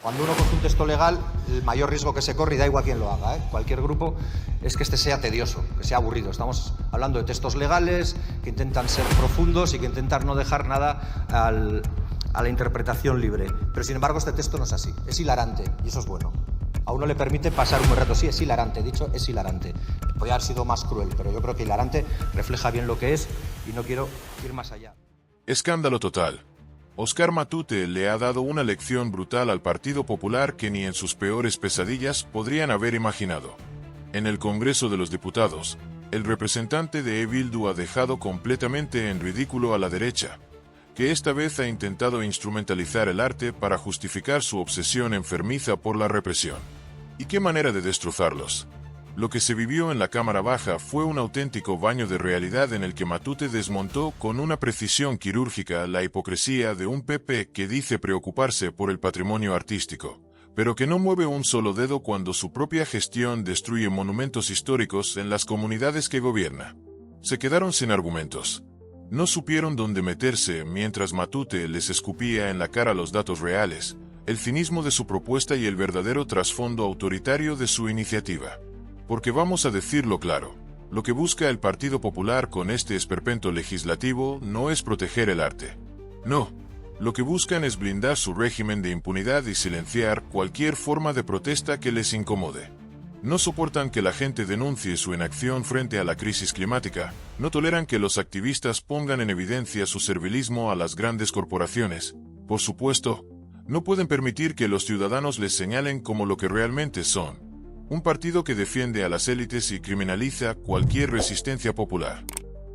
Cuando uno coge un texto legal, el mayor riesgo que se corre, y da igual quién lo haga, cualquier grupo, es que este sea tedioso, que sea aburrido. Estamos hablando de textos legales que intentan ser profundos y que intentan no dejar nada a la interpretación libre. Pero sin embargo este texto no es así, es hilarante y eso es bueno. A uno le permite pasar un buen rato. Sí, es hilarante, dicho, es hilarante. Podría haber sido más cruel, pero yo creo que hilarante refleja bien lo que es y no quiero ir más allá. Escándalo total. Óscar Matute le ha dado una lección brutal al Partido Popular que ni en sus peores pesadillas podrían haber imaginado. En el Congreso de los Diputados, el representante de Bildu ha dejado completamente en ridículo a la derecha, que esta vez ha intentado instrumentalizar el arte para justificar su obsesión enfermiza por la represión. ¿Y qué manera de destrozarlos? Lo que se vivió en la Cámara Baja fue un auténtico baño de realidad en el que Matute desmontó con una precisión quirúrgica la hipocresía de un PP que dice preocuparse por el patrimonio artístico, pero que no mueve un solo dedo cuando su propia gestión destruye monumentos históricos en las comunidades que gobierna. Se quedaron sin argumentos. No supieron dónde meterse mientras Matute les escupía en la cara los datos reales, el cinismo de su propuesta y el verdadero trasfondo autoritario de su iniciativa. Porque vamos a decirlo claro, lo que busca el Partido Popular con este esperpento legislativo no es proteger el arte. No, lo que buscan es blindar su régimen de impunidad y silenciar cualquier forma de protesta que les incomode. No soportan que la gente denuncie su inacción frente a la crisis climática, no toleran que los activistas pongan en evidencia su servilismo a las grandes corporaciones. Por supuesto, no pueden permitir que los ciudadanos les señalen como lo que realmente son. Un partido que defiende a las élites y criminaliza cualquier resistencia popular.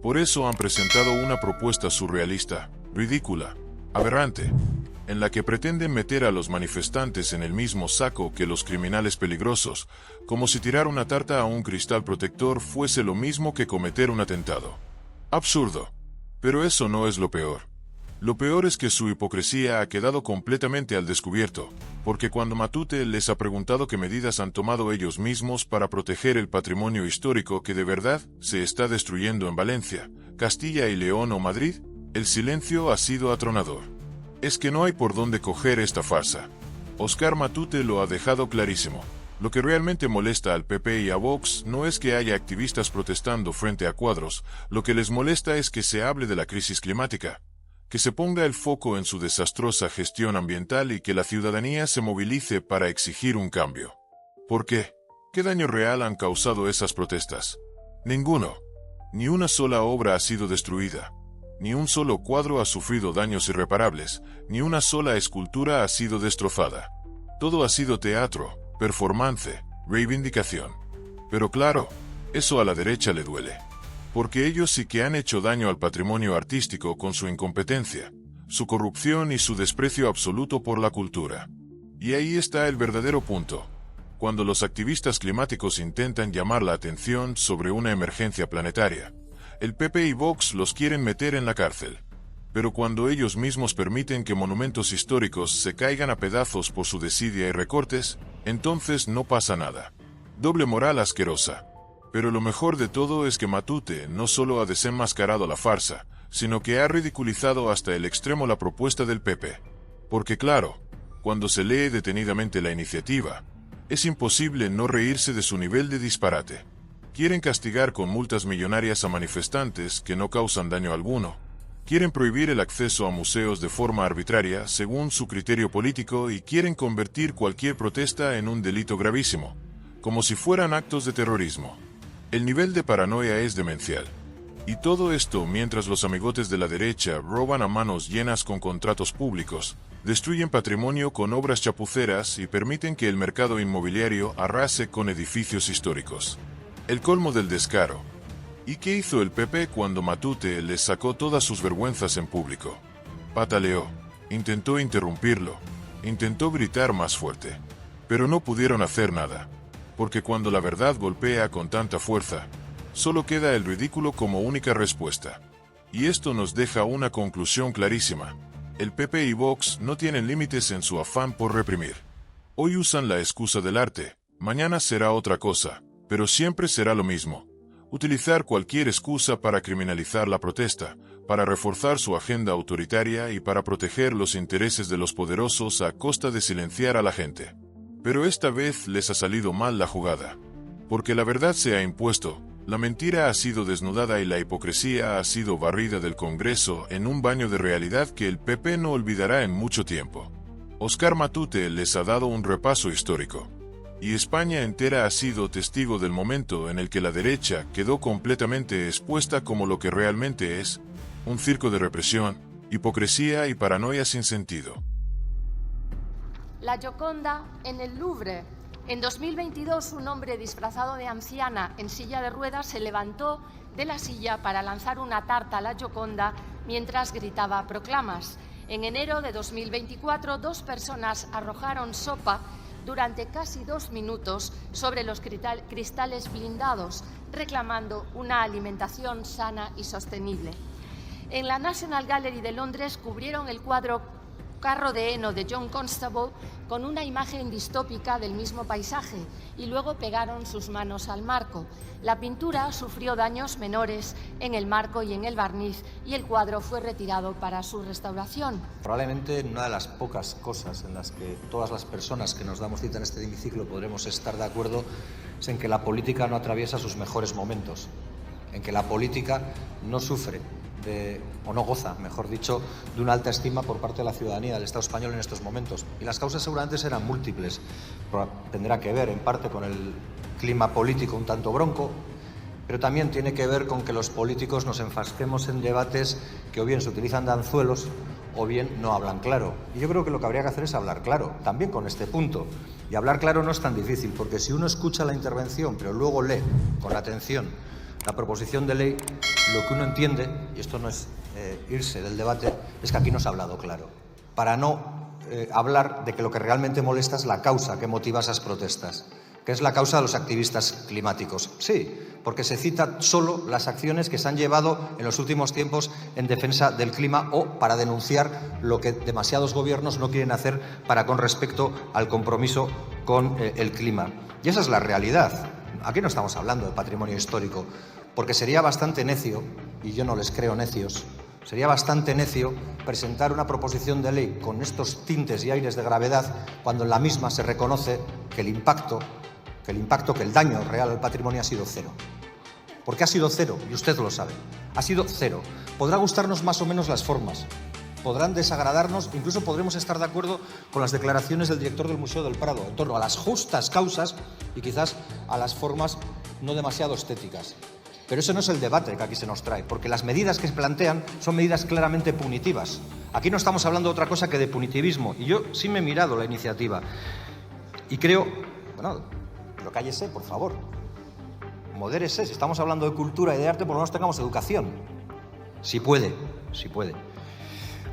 Por eso han presentado una propuesta surrealista, ridícula, aberrante, en la que pretenden meter a los manifestantes en el mismo saco que los criminales peligrosos, como si tirar una tarta a un cristal protector fuese lo mismo que cometer un atentado. Absurdo. Pero eso no es lo peor. Lo peor es que su hipocresía ha quedado completamente al descubierto, porque cuando Matute les ha preguntado qué medidas han tomado ellos mismos para proteger el patrimonio histórico que de verdad se está destruyendo en Valencia, Castilla y León o Madrid, el silencio ha sido atronador. Es que no hay por dónde coger esta farsa. Óscar Matute lo ha dejado clarísimo. Lo que realmente molesta al PP y a Vox no es que haya activistas protestando frente a cuadros, lo que les molesta es que se hable de la crisis climática, que se ponga el foco en su desastrosa gestión ambiental y que la ciudadanía se movilice para exigir un cambio. ¿Por qué? ¿Qué daño real han causado esas protestas? Ninguno. Ni una sola obra ha sido destruida. Ni un solo cuadro ha sufrido daños irreparables, ni una sola escultura ha sido destrozada. Todo ha sido teatro, performance, reivindicación. Pero claro, eso a la derecha le duele. Porque ellos sí que han hecho daño al patrimonio artístico con su incompetencia, su corrupción y su desprecio absoluto por la cultura. Y ahí está el verdadero punto. Cuando los activistas climáticos intentan llamar la atención sobre una emergencia planetaria, el PP y Vox los quieren meter en la cárcel. Pero cuando ellos mismos permiten que monumentos históricos se caigan a pedazos por su desidia y recortes, entonces no pasa nada. Doble moral asquerosa. Pero lo mejor de todo es que Matute no solo ha desenmascarado la farsa, sino que ha ridiculizado hasta el extremo la propuesta del PP. Porque claro, cuando se lee detenidamente la iniciativa, es imposible no reírse de su nivel de disparate. Quieren castigar con multas millonarias a manifestantes que no causan daño alguno. Quieren prohibir el acceso a museos de forma arbitraria según su criterio político y quieren convertir cualquier protesta en un delito gravísimo, como si fueran actos de terrorismo. El nivel de paranoia es demencial. Y todo esto mientras los amigotes de la derecha roban a manos llenas con contratos públicos, destruyen patrimonio con obras chapuceras y permiten que el mercado inmobiliario arrase con edificios históricos. El colmo del descaro. ¿Y qué hizo el PP cuando Matute les sacó todas sus vergüenzas en público? Pataleó, intentó interrumpirlo, intentó gritar más fuerte, pero no pudieron hacer nada. Porque cuando la verdad golpea con tanta fuerza, solo queda el ridículo como única respuesta. Y esto nos deja una conclusión clarísima. El PP y Vox no tienen límites en su afán por reprimir. Hoy usan la excusa del arte, mañana será otra cosa, pero siempre será lo mismo. Utilizar cualquier excusa para criminalizar la protesta, para reforzar su agenda autoritaria y para proteger los intereses de los poderosos a costa de silenciar a la gente. Pero esta vez les ha salido mal la jugada. Porque la verdad se ha impuesto, la mentira ha sido desnudada y la hipocresía ha sido barrida del Congreso en un baño de realidad que el PP no olvidará en mucho tiempo. Óscar Matute les ha dado un repaso histórico. Y España entera ha sido testigo del momento en el que la derecha quedó completamente expuesta como lo que realmente es, un circo de represión, hipocresía y paranoia sin sentido. La Gioconda en el Louvre. En 2022, un hombre disfrazado de anciana en silla de ruedas se levantó de la silla para lanzar una tarta a la Gioconda mientras gritaba proclamas. En enero de 2024, 2 personas arrojaron sopa durante casi 2 minutos sobre los cristales blindados, reclamando una alimentación sana y sostenible. En la National Gallery de Londres cubrieron el cuadro Carro de heno de John Constable con una imagen distópica del mismo paisaje y luego pegaron sus manos al marco. La pintura sufrió daños menores en el marco y en el barniz y el cuadro fue retirado para su restauración. Probablemente una de las pocas cosas en las que todas las personas que nos damos cita en este hemiciclo podremos estar de acuerdo es en que la política no atraviesa sus mejores momentos, en que la política no sufre o no goza, mejor dicho, de una alta estima por parte de la ciudadanía del Estado español en estos momentos. Y las causas seguramente serán múltiples. Tendrá que ver en parte con el clima político un tanto bronco, pero también tiene que ver con que los políticos nos enfrasquemos en debates que o bien se utilizan de anzuelos o bien no hablan claro. Y yo creo que lo que habría que hacer es hablar claro, también con este punto. Y hablar claro no es tan difícil, porque si uno escucha la intervención, pero luego lee con atención la proposición de ley, lo que uno entiende, y esto no es irse del debate, es que aquí no se ha hablado claro. Para no hablar de que lo que realmente molesta es la causa que motiva esas protestas, que es la causa de los activistas climáticos. Sí, porque se citan solo las acciones que se han llevado en los últimos tiempos en defensa del clima o para denunciar lo que demasiados gobiernos no quieren hacer con respecto al compromiso con el clima. Y esa es la realidad. Aquí no estamos hablando de patrimonio histórico, porque sería bastante necio, y yo no les creo necios, sería bastante necio presentar una proposición de ley con estos tintes y aires de gravedad cuando en la misma se reconoce que el impacto, que el daño real al patrimonio ha sido cero. Porque ha sido cero, y usted lo sabe, ha sido cero. Podrá gustarnos más o menos las formas, podrán desagradarnos, incluso podremos estar de acuerdo con las declaraciones del director del Museo del Prado en torno a las justas causas y quizás a las formas no demasiado estéticas. Pero ese no es el debate que aquí se nos trae, porque las medidas que se plantean son medidas claramente punitivas. Aquí no estamos hablando de otra cosa que de punitivismo, y yo sí me he mirado la iniciativa y creo, bueno, pero cállese, por favor, modérese, si estamos hablando de cultura y de arte, por lo menos tengamos educación, si puede, si puede.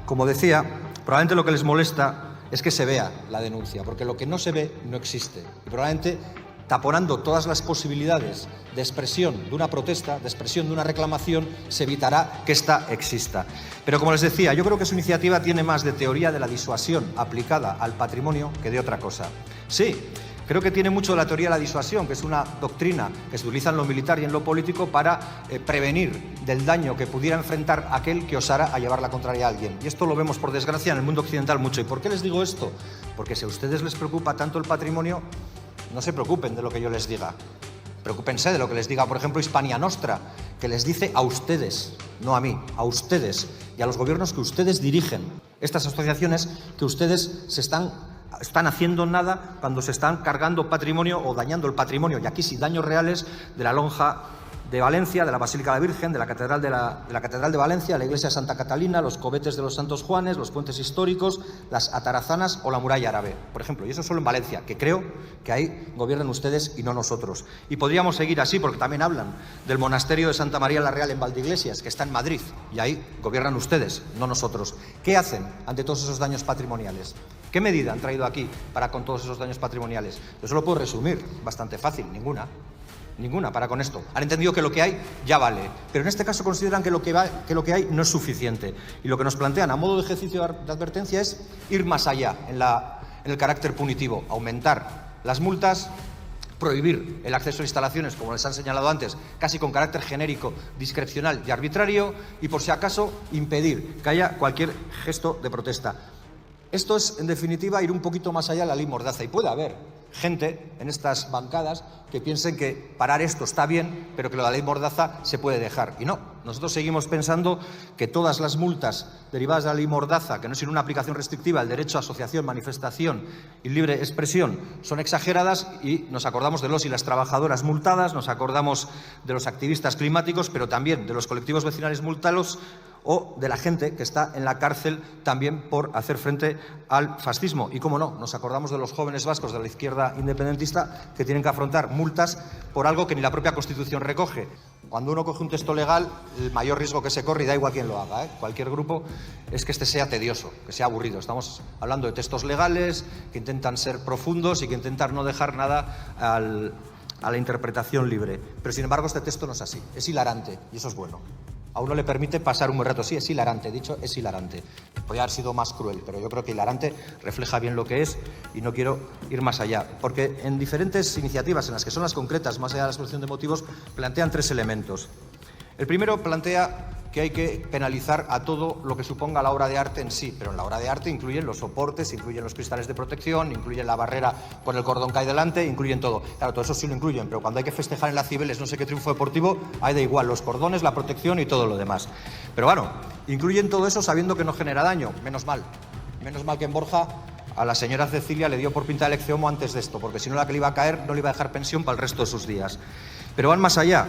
Como decía, probablemente lo que les molesta es que se vea la denuncia, porque lo que no se ve no existe. Y probablemente taponando todas las posibilidades de expresión de una protesta, de expresión de una reclamación, se evitará que ésta exista. Pero como les decía, yo creo que su iniciativa tiene más de teoría de la disuasión aplicada al patrimonio que de otra cosa. Sí, creo que tiene mucho de la teoría de la disuasión, que es una doctrina que se utiliza en lo militar y en lo político para prevenir del daño que pudiera enfrentar aquel que osara a llevar la contraria a alguien. Y esto lo vemos, por desgracia, en el mundo occidental mucho. ¿Y por qué les digo esto? Porque si a ustedes les preocupa tanto el patrimonio, no se preocupen de lo que yo les diga. Preocúpense de lo que les diga, por ejemplo, Hispania Nostra, que les dice a ustedes, no a mí, a ustedes y a los gobiernos que ustedes dirigen. Estas asociaciones que ustedes están haciendo nada cuando se están cargando patrimonio o dañando el patrimonio, y aquí sí, daños reales de la lonja de Valencia, de la Basílica de la Virgen, de la Catedral de Valencia, la Iglesia de Santa Catalina, los cobetes de los Santos Juanes, los puentes históricos, las atarazanas o la muralla árabe, por ejemplo. Y eso solo en Valencia, que creo que ahí gobiernan ustedes y no nosotros. Y podríamos seguir así, porque también hablan del monasterio de Santa María la Real en Valdeiglesias, que está en Madrid, y ahí gobiernan ustedes, no nosotros. ¿Qué hacen ante todos esos daños patrimoniales? ¿Qué medida han traído aquí para con todos esos daños patrimoniales? Yo solo puedo resumir, bastante fácil, ninguna para con esto. Han entendido que lo que hay ya vale, pero en este caso consideran que lo que hay no es suficiente. Y lo que nos plantean a modo de ejercicio de advertencia es ir más allá en el carácter punitivo, aumentar las multas prohibir el acceso a instalaciones, como les han señalado antes, casi con carácter genérico, discrecional y arbitrario, y por si acaso impedir que haya cualquier gesto de protesta. Esto es, en definitiva, ir un poquito más allá de la ley Mordaza, y puede haber gente en estas bancadas que piensen que parar esto está bien, pero que la ley Mordaza se puede dejar. Y no, nosotros seguimos pensando que todas las multas derivadas de la ley Mordaza, que no es sino una aplicación restrictiva al derecho a asociación, manifestación y libre expresión, son exageradas, y nos acordamos de los y las trabajadoras multadas, nos acordamos de los activistas climáticos, pero también de los colectivos vecinales multados, o de la gente que está en la cárcel también por hacer frente al fascismo. Y, cómo no, nos acordamos de los jóvenes vascos de la izquierda independentista que tienen que afrontar multas por algo que ni la propia Constitución recoge. Cuando uno coge un texto legal, el mayor riesgo que se corre, y da igual quién lo haga, cualquier grupo, es que este sea tedioso, que sea aburrido. Estamos hablando de textos legales que intentan ser profundos y que intentan no dejar nada a la interpretación libre. Pero, sin embargo, este texto no es así. Es hilarante, y eso es bueno. A uno le permite pasar un buen rato. Sí, es hilarante, dicho, es hilarante. Podría haber sido más cruel, pero yo creo que hilarante refleja bien lo que es, y no quiero ir más allá. Porque en diferentes iniciativas, en las que son las concretas, más allá de la exposición de motivos, plantean tres elementos. El primero plantea que hay que penalizar a todo lo que suponga la obra de arte en sí, pero en la obra de arte incluyen los soportes, incluyen los cristales de protección, incluyen la barrera con el cordón que hay delante, incluyen todo. Claro, todo eso sí lo incluyen, pero cuando hay que festejar en la Cibeles no sé qué triunfo deportivo, ahí da igual, los cordones, la protección y todo lo demás. Pero bueno, incluyen todo eso sabiendo que no genera daño, menos mal. Menos mal que en Borja a la señora Cecilia le dio por pinta el ecceomo antes de esto, porque si no, la que le iba a caer no le iba a dejar pensión para el resto de sus días. Pero van más allá.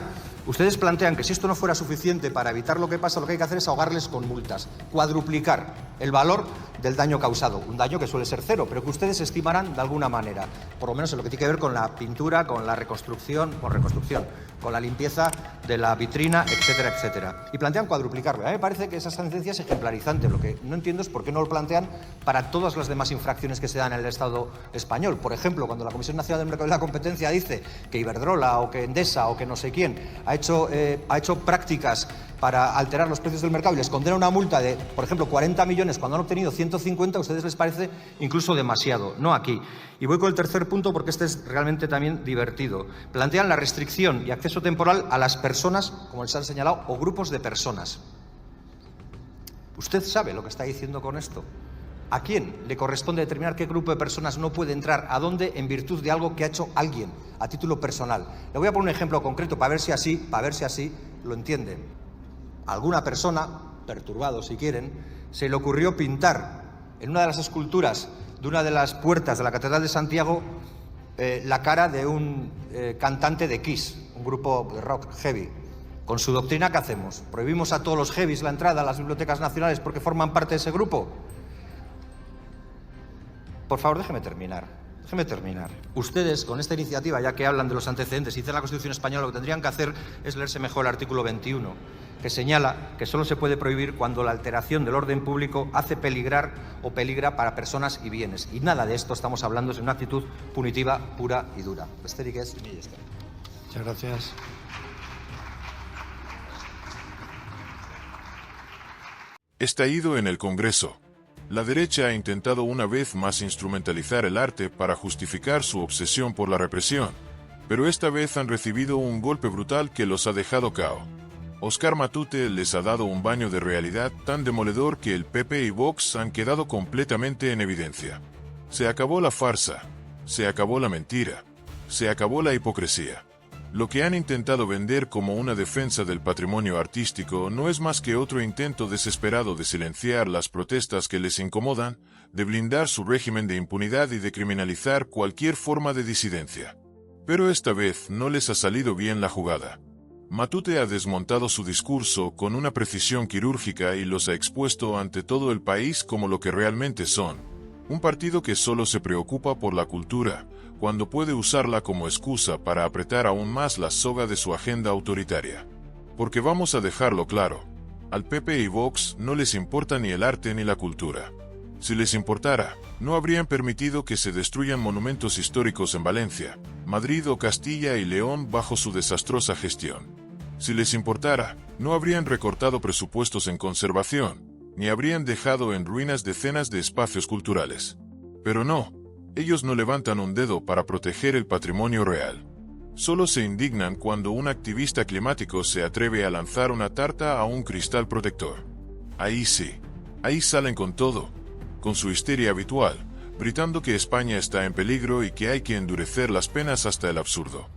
Ustedes plantean que si esto no fuera suficiente para evitar lo que pasa, lo que hay que hacer es ahogarles con multas, cuadruplicar el valor del daño causado, un daño que suele ser cero, pero que ustedes estimarán de alguna manera, por lo menos en lo que tiene que ver con la pintura, con la reconstrucción, con la limpieza de la vitrina, etcétera, etcétera. Y plantean cuadruplicarlo. A mí me parece que esa sentencia es ejemplarizante. Lo que no entiendo es por qué no lo plantean para todas las demás infracciones que se dan en el Estado español. Por ejemplo, cuando la Comisión Nacional del Mercado y la Competencia dice que Iberdrola o que Endesa o que no sé quién ha hecho prácticas para alterar los precios del mercado y les condena una multa de, por ejemplo, 40 millones cuando han obtenido 150, a ustedes les parece incluso demasiado. No aquí. Y voy con el tercer punto porque este es realmente también divertido. Plantean la restricción y acceso temporal a las personas, como les han señalado, o grupos de personas. ¿Usted sabe lo que está diciendo con esto? ¿A quién le corresponde determinar qué grupo de personas no puede entrar, a dónde, en virtud de algo que ha hecho alguien a título personal? Le voy a poner un ejemplo concreto para ver si así lo entienden. A alguna persona, perturbado si quieren, se le ocurrió pintar en una de las esculturas de una de las puertas de la Catedral de Santiago la cara de un cantante de Kiss, un grupo de rock heavy. Con su doctrina, ¿qué hacemos? ¿Prohibimos a todos los heavies la entrada a las bibliotecas nacionales porque forman parte de ese grupo? Por favor, déjeme terminar. Ustedes, con esta iniciativa, ya que hablan de los antecedentes y dicen la Constitución española, lo que tendrían que hacer es leerse mejor el artículo 21, que señala que solo se puede prohibir cuando la alteración del orden público hace peligrar o peligra para personas y bienes. Y nada de esto estamos hablando, es de una actitud punitiva pura y dura. Besterik ez, mila esker. Muchas gracias. Estallido en el Congreso. La derecha ha intentado una vez más instrumentalizar el arte para justificar su obsesión por la represión, pero esta vez han recibido un golpe brutal que los ha dejado cao. Óscar Matute les ha dado un baño de realidad tan demoledor que el PP y Vox han quedado completamente en evidencia. Se acabó la farsa, se acabó la mentira, se acabó la hipocresía. Lo que han intentado vender como una defensa del patrimonio artístico no es más que otro intento desesperado de silenciar las protestas que les incomodan, de blindar su régimen de impunidad y de criminalizar cualquier forma de disidencia. Pero esta vez no les ha salido bien la jugada. Matute ha desmontado su discurso con una precisión quirúrgica y los ha expuesto ante todo el país como lo que realmente son: un partido que solo se preocupa por la cultura, cuando puede usarla como excusa para apretar aún más la soga de su agenda autoritaria. Porque vamos a dejarlo claro, al PP y Vox no les importa ni el arte ni la cultura. Si les importara, no habrían permitido que se destruyan monumentos históricos en Valencia, Madrid o Castilla y León bajo su desastrosa gestión. Si les importara, no habrían recortado presupuestos en conservación, ni habrían dejado en ruinas decenas de espacios culturales. Pero no, Ellos no levantan un dedo para proteger el patrimonio real. Solo se indignan cuando un activista climático se atreve a lanzar una tarta a un cristal protector. Ahí sí, ahí salen con todo, con su histeria habitual, gritando que España está en peligro y que hay que endurecer las penas hasta el absurdo.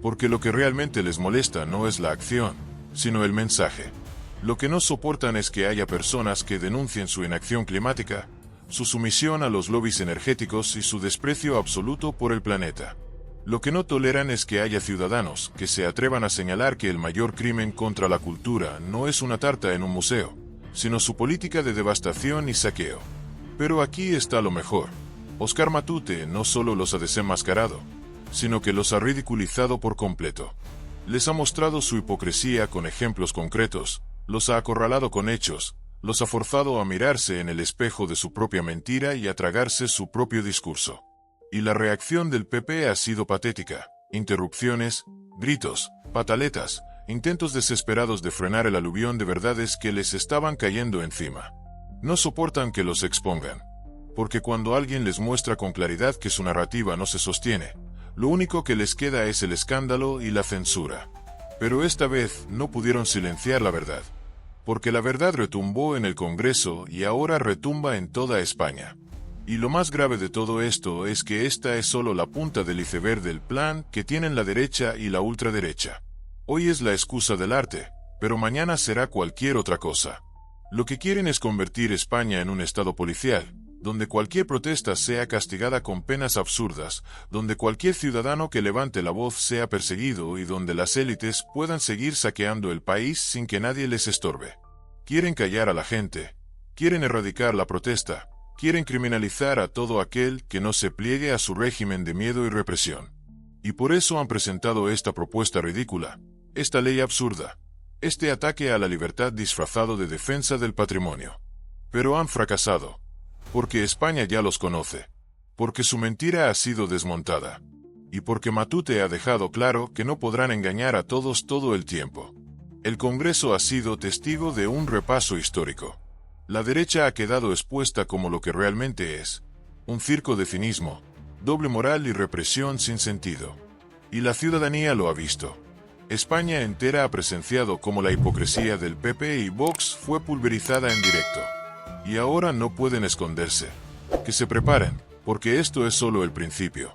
Porque lo que realmente les molesta no es la acción, sino el mensaje. Lo que no soportan es que haya personas que denuncien su inacción climática, su sumisión a los lobbies energéticos y su desprecio absoluto por el planeta. Lo que no toleran es que haya ciudadanos que se atrevan a señalar que el mayor crimen contra la cultura no es una tarta en un museo, sino su política de devastación y saqueo. Pero aquí está lo mejor. Óscar Matute no solo los ha desenmascarado, sino que los ha ridiculizado por completo. Les ha mostrado su hipocresía con ejemplos concretos, los ha acorralado con hechos, los ha forzado a mirarse en el espejo de su propia mentira y a tragarse su propio discurso. Y la reacción del PP ha sido patética. Interrupciones, gritos, pataletas, intentos desesperados de frenar el aluvión de verdades que les estaban cayendo encima. No soportan que los expongan. Porque cuando alguien les muestra con claridad que su narrativa no se sostiene, lo único que les queda es el escándalo y la censura. Pero esta vez no pudieron silenciar la verdad. Porque la verdad retumbó en el Congreso y ahora retumba en toda España. Y lo más grave de todo esto es que esta es solo la punta del iceberg del plan que tienen la derecha y la ultraderecha. Hoy es la excusa del arte, pero mañana será cualquier otra cosa. Lo que quieren es convertir España en un estado policial, donde cualquier protesta sea castigada con penas absurdas, donde cualquier ciudadano que levante la voz sea perseguido y donde las élites puedan seguir saqueando el país sin que nadie les estorbe. Quieren callar a la gente, quieren erradicar la protesta, quieren criminalizar a todo aquel que no se pliegue a su régimen de miedo y represión. Y por eso han presentado esta propuesta ridícula, esta ley absurda, este ataque a la libertad disfrazado de defensa del patrimonio. Pero han fracasado. Porque España ya los conoce. Porque su mentira ha sido desmontada. Y porque Matute ha dejado claro que no podrán engañar a todos todo el tiempo. El Congreso ha sido testigo de un repaso histórico. La derecha ha quedado expuesta como lo que realmente es. Un circo de cinismo, doble moral y represión sin sentido. Y la ciudadanía lo ha visto. España entera ha presenciado cómo la hipocresía del PP y Vox fue pulverizada en directo. Y ahora no pueden esconderse. Que se preparen, porque esto es solo el principio.